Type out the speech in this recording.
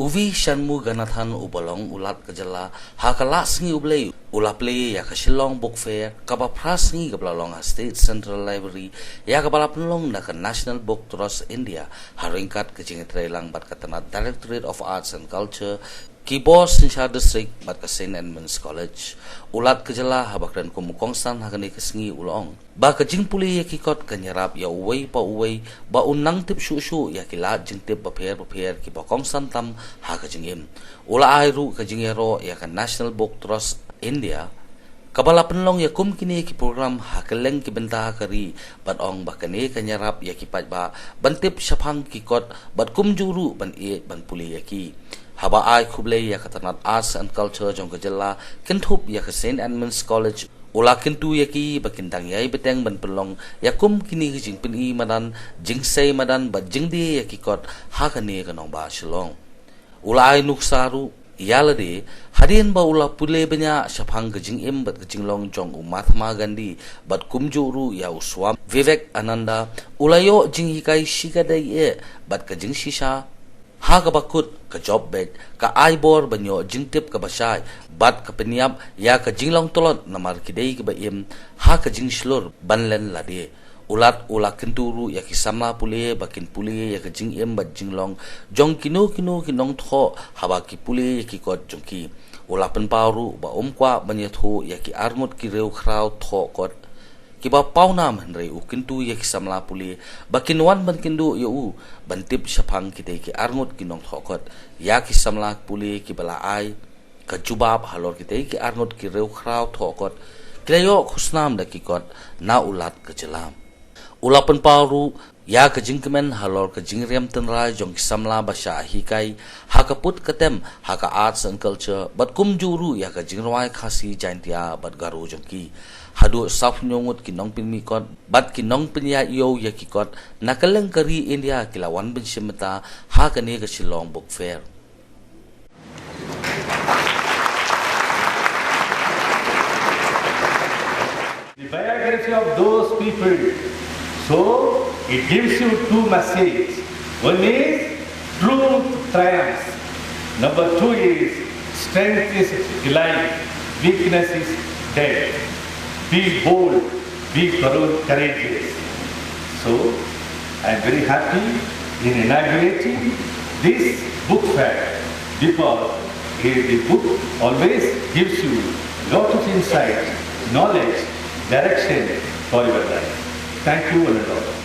Uvi Shanmu Ganathan Ubalong Ulat Kajala Hakalas ngi ublay ulaplay ya Shillong Book Fair kapapras ngi kablalong State Central Library ya kabalapnlong na National Book Trust India haringkat kejingitrelang bat katanat Directorate of Arts and Culture Kibos Sinshar District bat ka St. Edmunds College ulat kajala habakran kumukongsan hakani kesngi ulong ba kajing puli ya kikot kanyarap ya uway pa uway ba unang tip shu ya kilat jing tip paper ki bakongsan tam hakajingim ula airu kajingero ya ka National Book Trust India kabala penlong ya kum kini ki program hakeleng ki benta kari bat ong bakane kanyarap ya ki pat ba bantip syapang kikot bat kum juru ban ban puli ya ki haba ai khublei ya katanat Arts and Culture jong kajala kintup ya ka St. Edmunds College ula kintu ya ki bakindang yai beteng ban pelong ya kum kini jing pini madan jing sei madan bat jing di ya ki kot hakane kanong ba shilong ula ai nuksaru yalade hadin ba ula pule banya syapang gejing im bat gejing long jong Mahatma Gandhi bat kum juru ya uswam Vivek Ananda ulayo jing hikai shigadai e bat gejing shisha ha ka bakut ka job bed ka aibor banyo jingtip ka basay bat ka penyap ya ka jinglong tolot na markidei ka baim ha ka jing slur banlen lade ulat ula kenturu ya ki samla pule bakin pule ya ka jing em bat jinglong jong kinu kinong tho haba ki pule ya ki kot jong ki ula pen paru ba kwa banyathu ya ki armut ki reu khrau tho kot kiba paunam henry u kintu ya kisamla puli bakin wan ban kindu ya u bantip syapang kita ki arngut kinong thokot ya kisamla puli kibala ai ka jubab halor kita ki arngut ki reu khrau thokot kilayo khusnam da kikot na ulat kejelam ulapan paru ya kejingkemen halor kejingriam tenrai jong kisamla basha hikai hakaput ketem haka Arts and Culture bat kum juru ya kejingrawai khasi jaintia bat garu jongki hadu saf nyongut kinong pinmikot bat kinong pinya yo ya kikot nakaleng kari India kilawan bin shimta hakane ka Shillong Book Fair the biography of those people. So it gives you two messages. One is truth triumphs. Number two is strength is alive, weakness is dead. Be bold, be courageous. So I am very happy in inaugurating this book fair because the book always gives you lot of insight, knowledge, direction for your life. Thank you, all.